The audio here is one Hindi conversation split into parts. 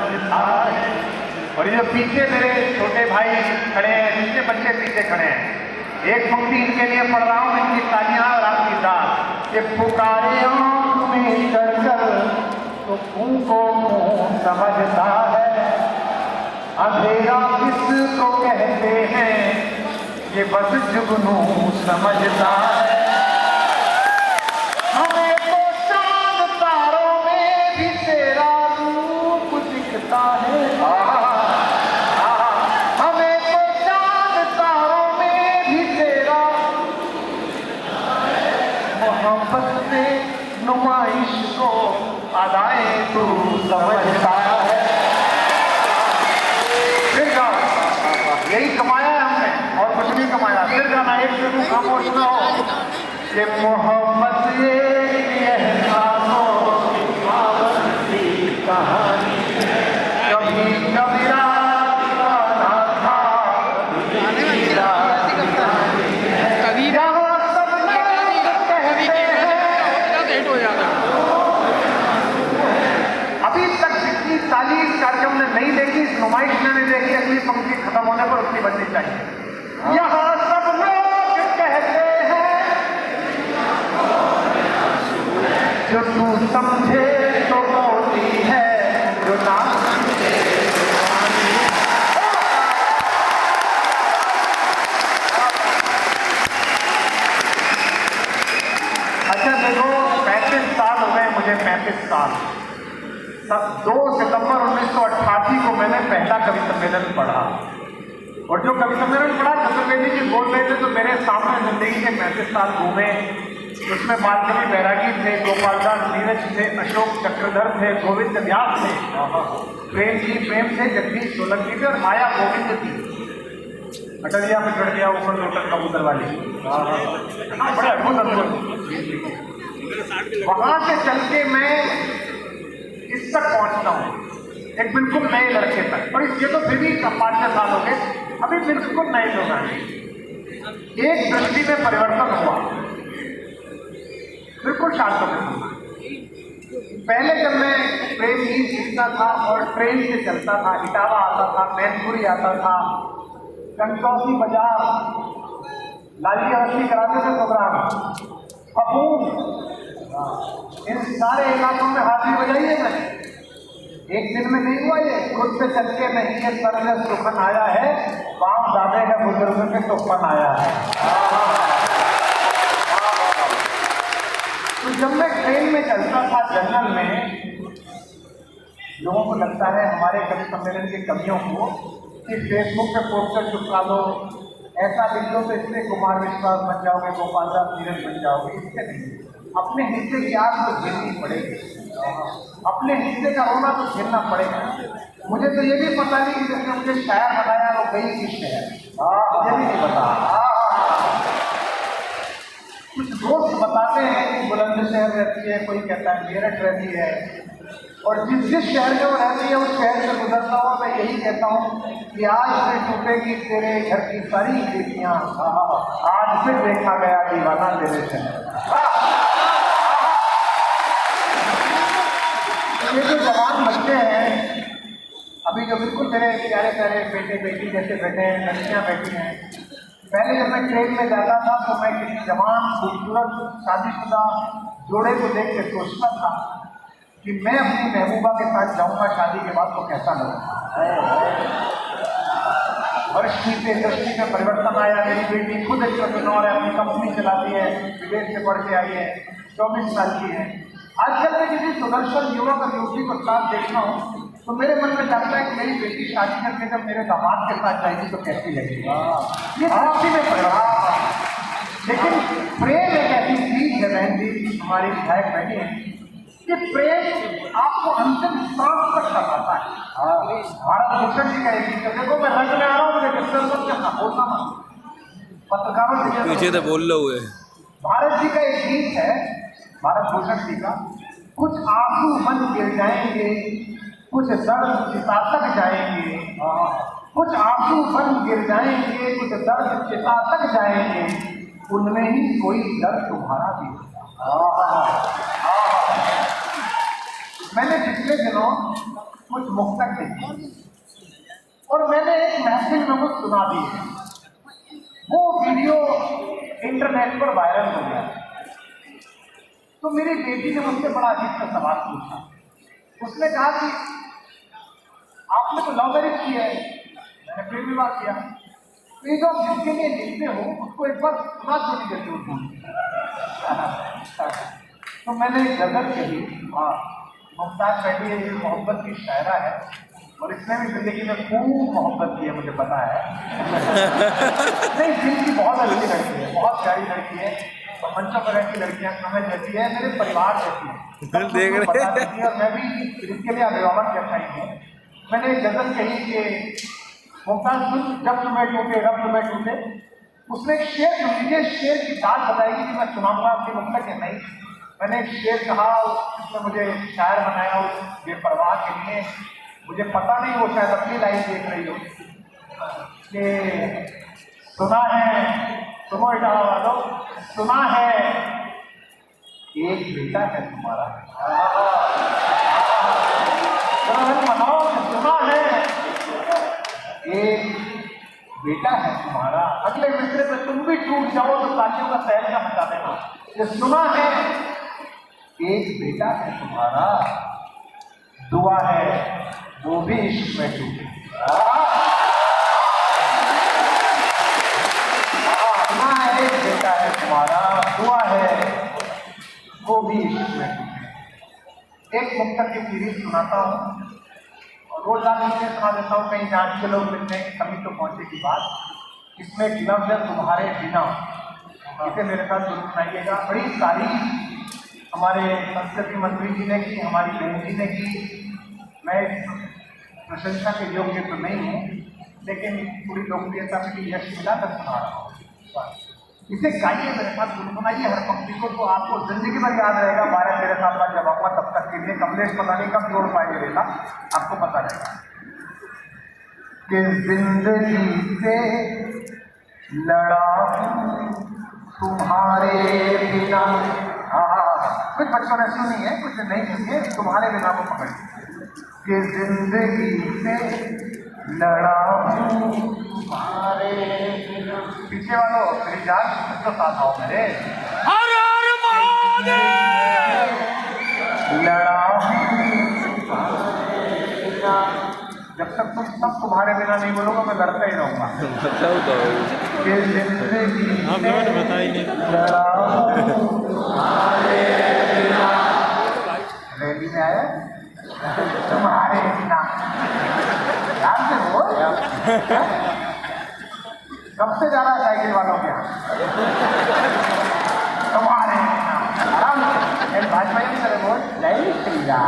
समझता है। और ये पीछे मेरे छोटे भाई खड़े हैं, जिनके बच्चे पीछे खड़े हैं, एक पंक्ति इनके लिए पढ़ रहा हूं, इनकी तालियां और आपकी दाद। ये पुकारे आंख में कर तो फूको मुंह समझता है, अंधेरा किसको कहते हैं, ये बस जुगनू समझता है। हमें तो चांद तारों में भी तेरा रूप दिखता है, हमें तो चांद तारों में भी तेरा मोहब्बत से नुमाइश को अदाएं तू समझता है। फिर गाओ, यही कमाया है हमने और कुछ नहीं कमाया। फिर गाना एक से तू खामोश ना हो, ये मोहब्बत ये एहसासों की कहानी, कभी कभी रात का था, अभी तक जितनी ताली कार्यक्रम ने नहीं देखी, इस नुमाइश ने नहीं देखी, अगली पंक्ति खत्म होने पर उतनी बननी चाहिए। यहाँ सब लोग कहते हैं, जो तू समझे तो होती है, जो ना समझे अच्छा देखो, 35 साल हो गए मुझे, 35 साल। 2 सितंबर 1988 को मैंने पहला कवि सम्मेलन पढ़ा, और जो कवि सम्मेलन पढ़ा चतुर्वेदी जी बोल रहे थे तो मेरे सामने जिंदगी के 35 साल घूमे। उसमें बालकवि बैरागी थे, गोपालदास नीरज थे, अशोक चक्रधर थे, गोविंद व्यास थे, प्रेम जी प्रेम थे, जगदीश सोलंकी थे, और माया गोविंद थी। अटलिया में चढ़ गया ऊपर लोटन कबूतर वाली, बड़ा अद्भुत। वहां से चल के मैं इस तक पहुंचता हूँ, एक बिल्कुल नए लड़के तक। और ये तो फिर भी 5-6 साल हो गए, अभी बिल्कुल नए लोग आए। एक दृष्टि में परिवर्तन हुआ, बिल्कुल शांत हो गया। पहले जब मैं ट्रेन ही सीखता था और ट्रेन से चलता था, इटावा आता था, मैनपुरी आता था, कंटौसी बाजार, लाली अवस्थी कराते थे प्रोग्राम, अपूम, इन सारे इलाकों में हाजिरी बजाई है मैंने। एक दिन में नहीं हुआ ये, खुद से चल के नहीं, ये सर में सुखन आया है, बाप दादे है बुजुर्ग के तूफान आया है। तो जब मैं ट्रेन में चलता था जनरल में, लोगों को लगता है हमारे कवि सम्मेलन की कमियों को कि फेसबुक पे पोस्टर चिपका दो, ऐसा लिख लो तो इससे कुमार विश्वास बन जाओगे, गोपालदास नीरज बन जाओगे। इससे नहीं, अपने हिस्से की आग तो झेलनी पड़ेगी, अपने हिस्से का रोना तो झेलना पड़ेगा। मुझे तो ये भी पता नहीं कि जिसने मुझे शायर बनाया वो गई किस शहर, मुझे भी नहीं पता। कुछ दोस्त बताते हैं कि बुलंदशहर रहती है, कोई कहता है मेरठ रहती है, और जिस शहर में वो रहती है उस शहर से गुजरता हुआ मैं यही कहता हूँ कि आज से टूटेगी तेरे घर की सारी खिड़कियाँ, आज फिर देखा गया दीवाना तेरे शहर। ये जो जवान बच्चे हैं अभी, जो बिल्कुल मेरे प्यारे प्यारे बेटे बेटी जैसे बैठे हैं, लड़कियाँ बैठी हैं, पहले जब मैं ट्रेन में जाता था तो मैं किसी जवान खूबसूरत शादीशुदा जोड़े को देख के सोचता था कि मैं अपनी महबूबा के साथ जाऊंगा शादी के बाद तो कैसा लगेगा। परिस्थिति से दृष्टि में परिवर्तन आया। मेरी बेटी खुद एंटरप्रेन्योर है, अपनी कंपनी चलाती है, विदेश से पढ़ के आई है, 24 साल की है। आजकल मैं किसी सुदर्शन युवक और युवती को साथ देखता हूँ तो मेरे मन में जाता है कि मेरी बेटी शादी करके जब मेरे दामाद के साथ जाएगी तो कैसी लगेगी। ये दृष्टि में परिवर्तन। लेकिन प्रेम एक ऐसी चीज है बहन जी, हमारी विधायक बैठी है, कि प्रेम आपको अंतिम सांस तक करवाता है। भारत भूषण जी का एक गीत है, देखो मैं रंग में आ रहा हूँ, मुझे डिस्टर्ब मत करना, बोलना मत, पत्रकारों से पीछे तो बोल लो हुए। भारत जी का एक गीत है, भारत भूषण जी का, कुछ आंसू बन गिर जाएंगे, कुछ दर्द चिता तक जाएंगे, कुछ आंसू बन गिर जाएंगे, कुछ दर्द चिता तक जाएंगे, उनमें ही कोई दर्द तुम्हारा भी होगा। मैंने पिछले दिनों कुछ मुक्तक लिखी और मैंने एक महफिल में कुछ सुना दी है। वो वीडियो इंटरनेट पर वायरल हो गया। तो मेरी बेटी ने मुझसे बड़ा अजीब सा सवाल पूछा। उसने कहा कि आपने तो लव मैरिज की है। मैंने फिर विवाह किया। तो ये जो आप जिसके लिए लिखते हो उसको एक बार सुना क्यों नहीं देते हो? तो मैंने एक गजल कही। मुमताज बेटी ये मोहब्बत की शायरा है और इसने भी जिंदगी में खूब मोहब्बत की है, मुझे पता है। नहीं, दिल की बहुत अच्छी लड़की है, बहुत प्यारी लड़की है और मंचों पर रहती लड़कियां समझ रहती है, मेरे परिवार जैसी है, देख रहे हैं। और मैं भी इसके लिए अभिभावक जैसा ही हूँ। मैंने एक गजल कही कि मुमताज जब तुम्हें टूटे रब तुम्हें टूटे। उसने एक शेर सुन लीजिए, शेर की बात बताएगी कि मैं सुनाऊंगा आपकी मुमता के नहीं। मैंने एक शेर कहा, उसने मुझे शायर बनाया उस बेपरवाह के लिए। मुझे पता नहीं वो शायद अपनी लाइफ देख रही हो कि सुना है, सुनो इटावा वालों, सुना है एक बेटा है तुम्हारा। मनाओ, सुना है एक बेटा है तुम्हारा। अगले मिसरे पे तुम भी टूट जाओ तो तालियों का सहलगा मचा देना। ये सुना है एक बेटा है तुम्हारा, दुआ है वो भी इश्क में टूटे। सुना है एक बेटा है तुम्हारा, दुआ है वो भी इश्क में टूटे। एक मुक्तक की सीरीज सुनाता हूँ और रोज आप इसमें सुना देता हूँ, कहीं जान के लोग मिलने की कमी तो पहुंचे की बात। इसमें एक लफ्ज़ है तुम्हारे बिना, इसे मेरे साथ जरूर सुनाइएगा। बड़ी तारीफ हमारे संस्कृति मंत्री जी ने की, हमारी बहन जी ने की। मैं प्रशंसा के योग्य तो नहीं हूँ, लेकिन पूरी लोकप्रियता में भी यश मिला कर सुना रहा हूँ। इसे गाइए मेरे साथ, गुनगुनाइए हर पंक्ति को, तो आपको जिंदगी भर याद रहेगा। 12-13 साल बाद जब आऊँगा तब तक के लिए कमलेश पता नहीं कब जोड़ पाएंगे रेला, आपको पता रहेगा कि जिंदगी से लड़ा तुम्हारे बिना। कुछ बच्चों ने सुनी है, कुछ नहीं सुनी है, तुम्हारे बिना को पकड़ कि जिंदगी से लड़ा तुम्हारे बिना। पीछे वालों मेरी जान तो साथ आओ मेरे। हर हर महादेव। लड़ा तुम्हारे बिना, जब तक तुम सब तुम्हारे बिना नहीं बोलोगे मैं लड़ता ही रहूंगा। कि जिंदगी लड़ा तुम्हारे बिना। रैली में आए तुम्हारे बिना, ध्यान से हो। कब से जा रहा है साइकिल वालों के यहाँ? तुम्हारे बिना आराम से भाजपा ही करे बोल नहीं चिल्ला।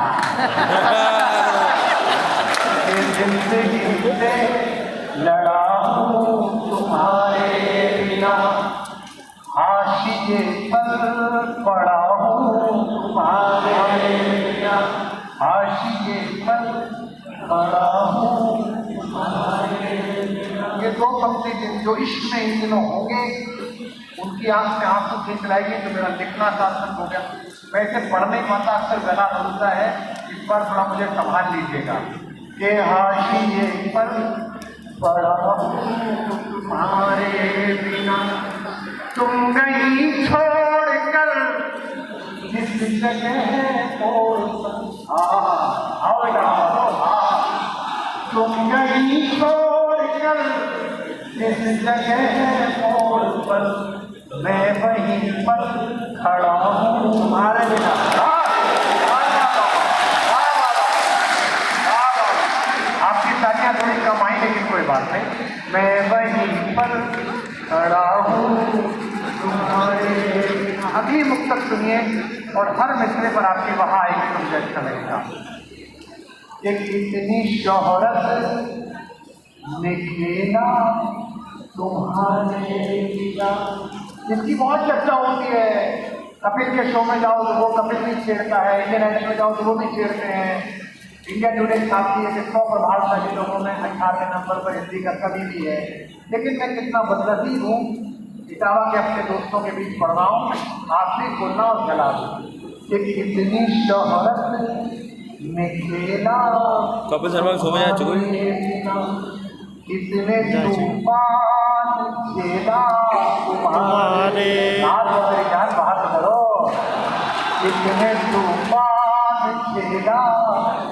जिंदगी से लड़ा हूँ तुम्हारे बिना, हाशिए पर पड़ा हूँ तुम्हारे बिना, हाशिए पर पड़ा हूँ तुम्हारे बिना। ये दो पंक्ति जो इश्क में इन दिनों होंगे उनकी आंख में आंसू खींच लाएगी तो मेरा लिखना सार्थक हो गया। मैं इसे पढ़ नहीं पाता, अक्सर गला रुलता है, इस बार थोड़ा मुझे संभाल लीजिएगा। के हाशिए पर पड़ा तुम्हारे बिना, तुम गई छोड़ कर जिस जगह तुम गई छोड़ कर जिस जगह पर मैं वहीं पर खड़ा हूँ तुम्हारे बिना। तालियां थोड़ी कम आई लेकिन कोई बात नहीं, मैं वहीं पर खड़ा हूँ तुम्हारे। अगली मुक्तक सुनिए और हर मिसरे पर आपकी वहाँ आएगी तो मुझे अच्छा लगेगा। एक इतनी शोहरत निकलेना तुम्हारे बिना, जिसकी बहुत चर्चा होती है। कपिल के शो में जाओ तो वो कपिल भी छेड़ता है, इंडियन आइडल में जाओ तो वो भी छेड़ते हैं। इंडिया टुडे छापती है कि 100 प्रभावशाली लोगों में 18वें नंबर पर हिंदी का कवि भी है। लेकिन मैं कितना बदनसीब हूँ, इटावा के अपने दोस्तों के बीच पढ़ रहा हूँ, आखिरी बोलना और जला दूँ। एक इतनी शोहरत में खेला कपिल शर्मा शो में जा चुके कितने तूफान खेला तुम्हारे जान बाहर करो। कितने तूफान खेला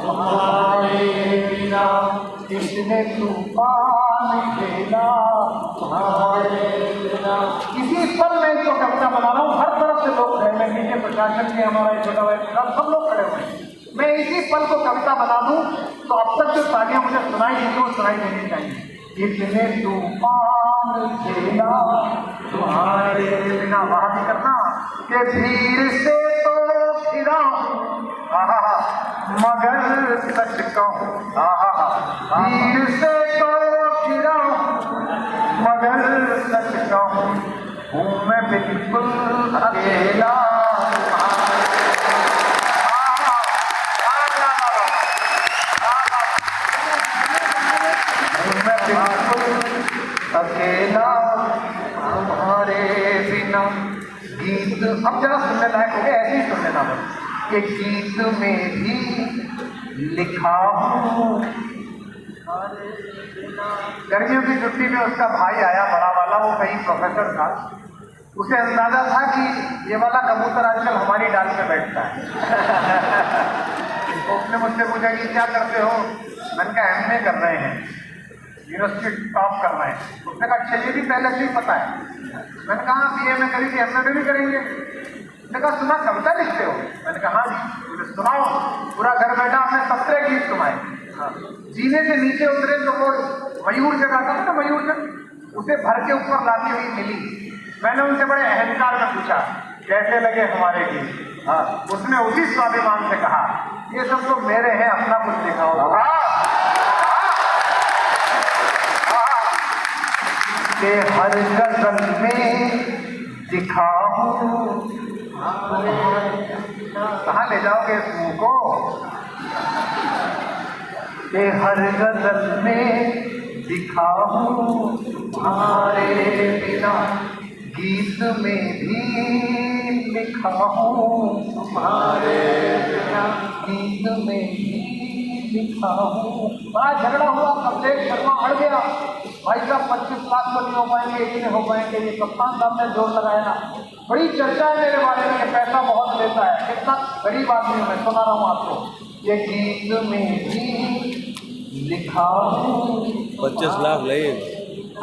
तुम्हारे बिना, कितने तूफान खेला तुम्हारे बिना। इसी पल में इसको कविता बना रहा हूँ। हर तरफ से लोग खड़े हैं, नीचे प्रशासन के हमारा छोटा भाई सब लोग खड़े हुए हैं। मैं इसी पल को कविता बना दूं तो अब तक जो तालियां मुझे सुनाई दी वो सुनाई देनी चाहिए। कितने तूफान खेला तुम्हारे बिना, वहां भी करना के भीड़ से तो फिरा मगर सच कहूं, भीड़ से तो फिरा मगर सच कहूं हूं मैं बिल्कुल अकेला। अकेला तुम्हारे बिना। गीत अब जरा सुनने लायक हो गया, ऐसे ही सुनने ना बस। कि गीत में भी लिखा हूँ। गर्मियों की छुट्टी में उसका भाई आया बड़ा वाला, वो कहीं प्रोफेसर था। उसे अंदाजा था कि ये वाला कबूतर आजकल हमारी डाल पे बैठता है। तो उसने मुझसे पूछा कि क्या करते हो? मैंने कहा एमए कर रहे हैं, यूनिवर्सिटी टॉप कर रहे हैं। उसने कहा अच्छा ये भी पहले से ही पता है। मैंने कहा बीए में करी थी, एमए में भी करेंगे। उसने कहा सुना कविता लिखते हो? मैंने कहा हाँ जी। मुझे सुनाओ। पूरा घर बैठा हमने 17 गीत सुनाए। जीने से नीचे उतरे तो वो मयूर जब आता था ना, मयूर जब उसे भर के ऊपर लाती हुई मिली। मैंने उनसे बड़े अहंकार में पूछा कैसे लगे हमारे गीत? हाँ, उसने उसी स्वाभिमान से कहा ये सब तो मेरे हैं, अपना कुछ लिखा होगा। के हर गजल में दिखा हूँ। कहाँ ले जाओगे इस मुंह को? के हर गजल में दिखा हूँ तुम्हारे बिना, गीत में भी लिखा हूँ तुम्हारे बिना, गीत में भी लिखा हूँ। बड़ा झगड़ा हुआ, कमलेश शर्मा अड़ गया। भाई साहब 25 लाख तो नहीं हो पाएंगे, इतने हो पाएंगे। ये कप्तान साहब ने जोर लगाया ना, बड़ी चर्चा है मेरे बारे में, पैसा बहुत लेता है। कितना गरीब आदमी हूँ मैं, सुना रहा हूँ आपको। ये गीत में भी लिखा हूँ 25 लाख ले।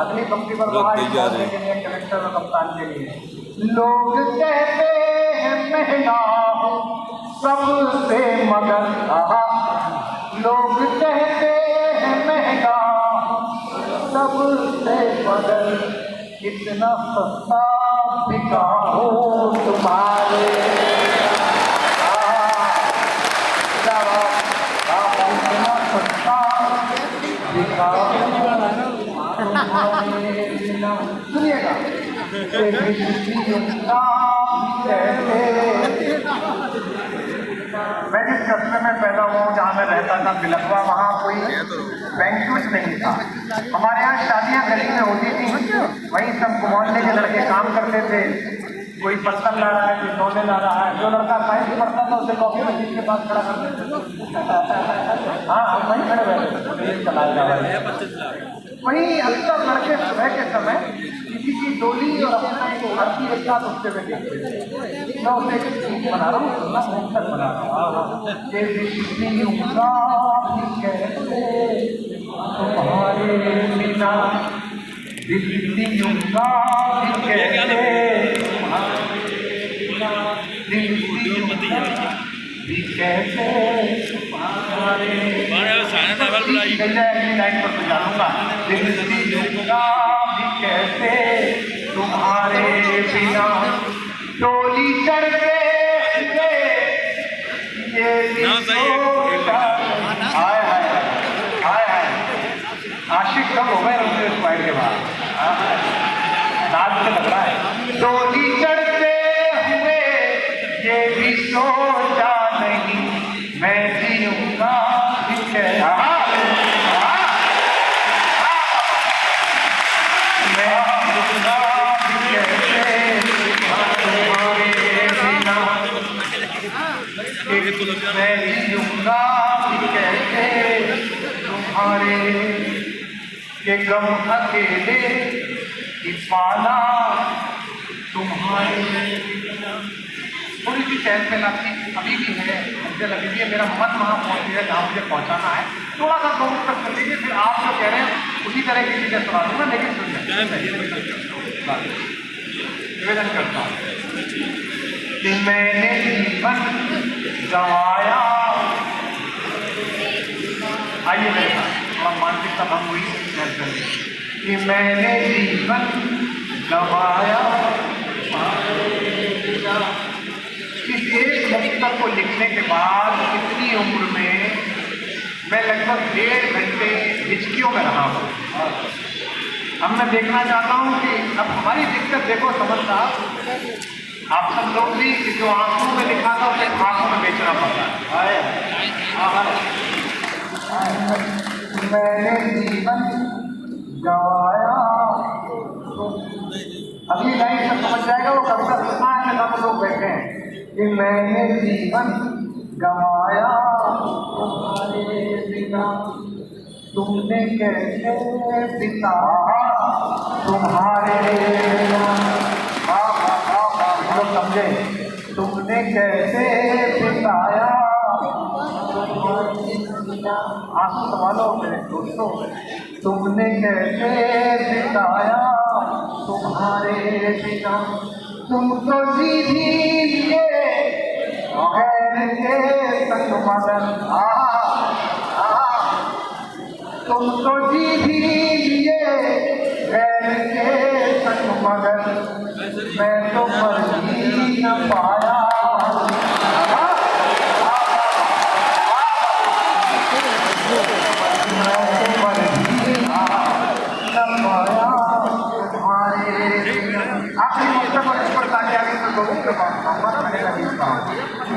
अगली पंक्ति पर कलेक्टर और कप्तान के लिए। लोग कहते हैं महंगा सबसे मगर, लोग कहते हैं महंगा सबसे मगर, कितना सस्ता बिका हो तुम्हारे। कितना सस्ता बिका सुनिएगा। मैं जिस कस्बे में पैदा हुआ हूँ, जहाँ मैं रहता था बिलखवा, वहाँ कोई बैंक्वेट नहीं था। हमारे यहाँ शादियाँ गली में होती थी, वहीं सब मोहल्ले के लड़के काम करते थे। कोई पत्थर ला रहा है, कोई सोने ला रहा है। जो लड़का साइंस पढ़ता था उसे कॉफी मशीन के पास खड़ा कर देते। हाँ, हम वहीं खड़े रहते। वहीं अक्सर लड़के सुबह के समय किसी की डोली और अपना एक आरती एक साथ उठते हुए देखते थे। मैं उसे एक चीज बना रहा हूँ, बना रहा हूँ। तुम्हारे बिना लाइन पर तो जाऊंगा। कैसे तुम्हारे बिना डोली चढ़ते ये हाय हाय हाय हाय। आशिक कब हो गए उनके इस पॉइंट के बाद? नाच से लग रहा है। डोली चढ़ते हुए ये भी सोचा नहीं मैं जीऊंगा मैं जीऊंगा तुम्हारे ये गम अकेले ही पाला तुम्हारे। थोड़ी सी चैन पे लगती अभी भी है, मुझे लगी है मेरा मन वहाँ पहुँच गया जहाँ मुझे पहुँचाना है। थोड़ा सा दो तक कर लीजिए, फिर आप जो कह रहे हैं उसी तरह की चीज़ें सुना दूँगा, लेकिन निवेदन करता हूँ कि मैंने जीवन गंवाया। आइए मेरे साथ थोड़ा मानसिकता भंग हुई कि मैंने जीवन गंवाया। इस एक पुस्तक को लिखने के बाद इतनी उम्र में मैं लगभग 1.5 घंटे हिचकियों में रहा हूँ। अब मैं देखना चाहता हूँ कि अब हमारी दिक्कत देखो समझदार, आप सब लोग भी जो आंखों में लिखा था उसे आंखों में बेचना पड़ता है। मैंने जीवन गंवाया। अगली लाइन से समझ जाएगा वो कविता सुना है, सब लोग बैठे हैं कि मैंने जीवन गंवाया तुम्हारे बिना, तुमने कैसे बिताया तुम्हारे बिना। हम लोग समझे, तुमने कैसे बिताया आंसू संभालो मेरे दोस्तों, तुमने कैसे बिताया तुम्हारे बिना। तुम तो सीधी लिए गैर के संग मगन, तुम तो सीधी लिए गैर के संग मगन, मैं तो पर ही न पाया।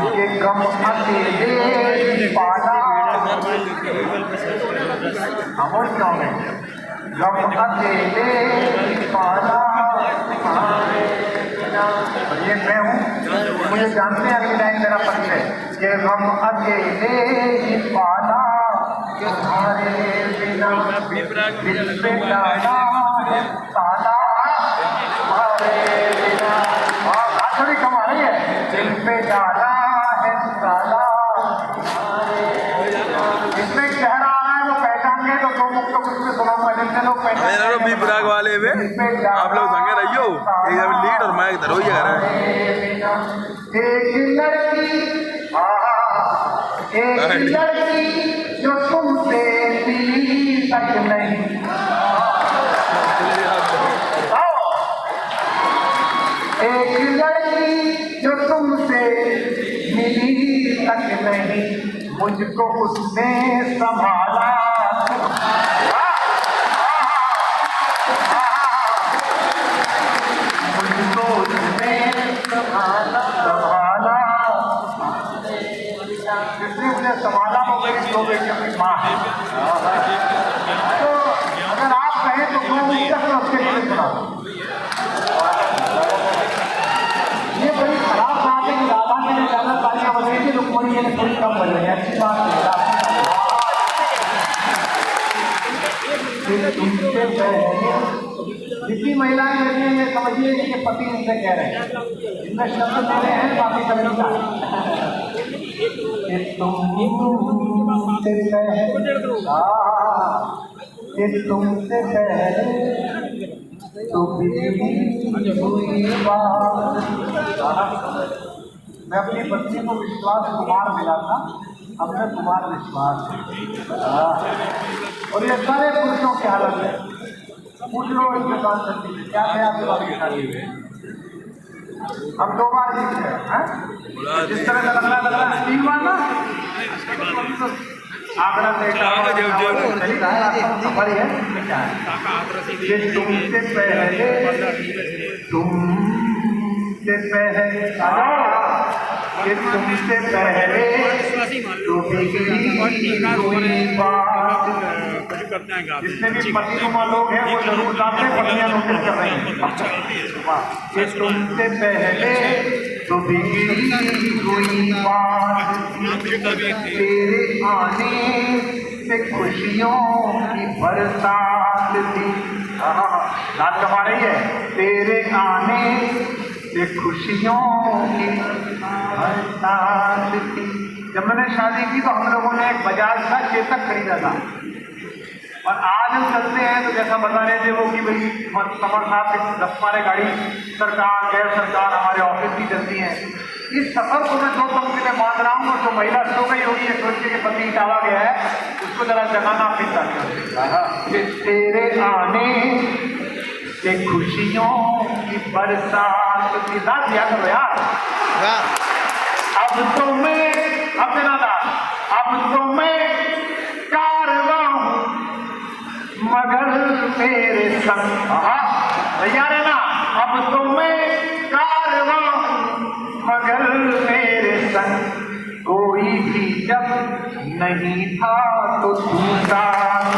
ये गम अकेले पाला, और क्या है गम अकेले पाला। ये मैं हूँ, मुझे जानते हैं अगली लाइन मेरा परिचय। ये गम अकेले पाला तुम्हारे बिना, दिल पे डाला है ताला तुम्हारे बिना। थोड़ी कमा रही है, दिल पे डाला है ताला। इसमें चेहरा आ रहा है वो पहचान गए तो दो मुक्त कुछ में सुनाऊंगा, जिनसे लोग पहचान बी ब्राग वाले में आप लोग संगे रहियो, एक लीड और मैं इधर हो ही कर रहे हैं। एक लड़की जो तुमसे मिली तक नहीं, एक लड़की जो तुमसे मिली तक नहीं, मुझको उसने संभाला। मुझको उसने संभाला, जिसने मुझे संभाला वो मेरी दो बेटियों की माँ है। तो अगर आप कहें तो मैं उसके लिए सुना। ये बड़ी खराब बात है कि राधा के लिए ज़्यादा तालियां बज रही थी, रुक्मणी के लिए थोड़ी कम बज रही है। अच्छी बात है। तुमसे जितनी महिलाएं बैठी हैं ये समझिए कि पति उनसे कह रहे हैं, इनमें शब्द दे रहे हैं बाकी करने का। तुमसे पहले तो मैं अपनी पत्नी को विश्वास कुमार मिला था, अब मैं कुमार विश्वास और ये सारे पुरुषों की हालत है। पूछ लो इनके पास सकती क्या है आपके बारे में शादी हुए, हम 2 बार जीत गए। जिस तरह का लग रहा है 3 बार ना आगरा से सफर है क्या है। ये तुमसे पहले ये तुमसे पहले तो जितने भी पतिनुमा लोग हैं वो जरूर जानते हैं, पत्नियां नोटिस कर रही हैं। ये तुमसे पहले तो बिगड़ी हुई बात, तेरे आने से खुशियों की बरसात थी। रात कमा रही है, तेरे आने से खुशियों की बरसात थी। जब मैंने शादी की तो हम लोगों ने एक बजाज का चेतक खरीदा था, और आज हम चलते हैं तो जैसा बता रहे थे वो कि भाई समर साहब के 10 गाड़ी सरकार गैर सरकार हमारे ऑफिस की चलती है। इस सफर को मैं 2 पंक्ति में बांध रहा हूँ, और जो महिला सो गई होगी ये सोच के पति इटावा गया है, उसको जरा जगाना फिर कि तेरे आने से खुशियों की बरसात की रात याद करो यार। अब तो मैं अब तो मैं कारवां हूँ मगर तेरे संग। तैयार है ना? अब तो मैं कारवां मगर तेरे संग, कोई भी जब नहीं था तो तू साथ,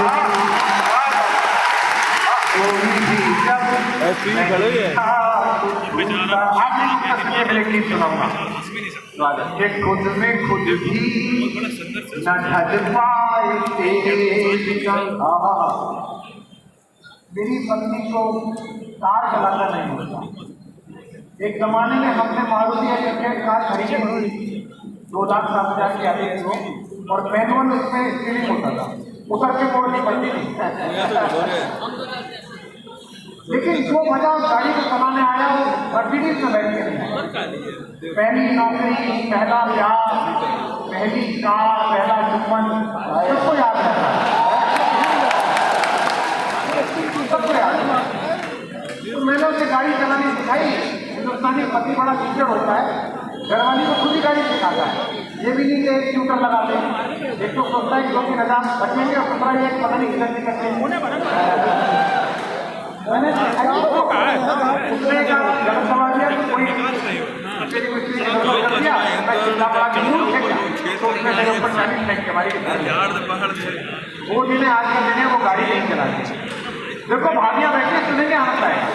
कोई भी जब नहीं था तो तू साथ। आप एक गीत सुनाऊंगा कि खुद में खुद भी न ढल पाए तेरे। मेरी पत्नी को कार चलाना नहीं होता। एक जमाने में हमने मारुति एलिफेंट कार खरीदी थी 2,60,000 की आती थी वो, और मैनुअल उसमें स्टीयरिंग होता था, उतर के मोड़नी पड़ती थी। लेकिन जो मजा उस गाड़ी को चलाने आया वो मर्सिडीज में बैठ के नहीं। पहली नौकरी, पहला प्यार, पहली कार, पहला चुम्बन, सबको याद रहता है, सबको याद है। तो मैंने उसे गाड़ी चलानी सिखाई। हिंदुस्तानी पति बड़ा टीचर होता है, घरवाली को खुद ही गाड़ी सिखाता है। ये भी नहीं कि एक ट्यूटर लगा दे, एक तो सोचता है कि 2-3 हज़ार बचेंगे और दूसरा ये पता नहीं किधर निकल गए। मैंने उसने का गलत सवाल दिया तो कोई कर दिया, मैं चिल्ला पड़ा कि तो उसने मेरे ऊपर 40 फेंक के मारी। वो जिन्हें आज का दिन है वो गाड़ी नहीं चलाते। देखो भाभियाँ बैठे सुनेंगे आनंद आएगा।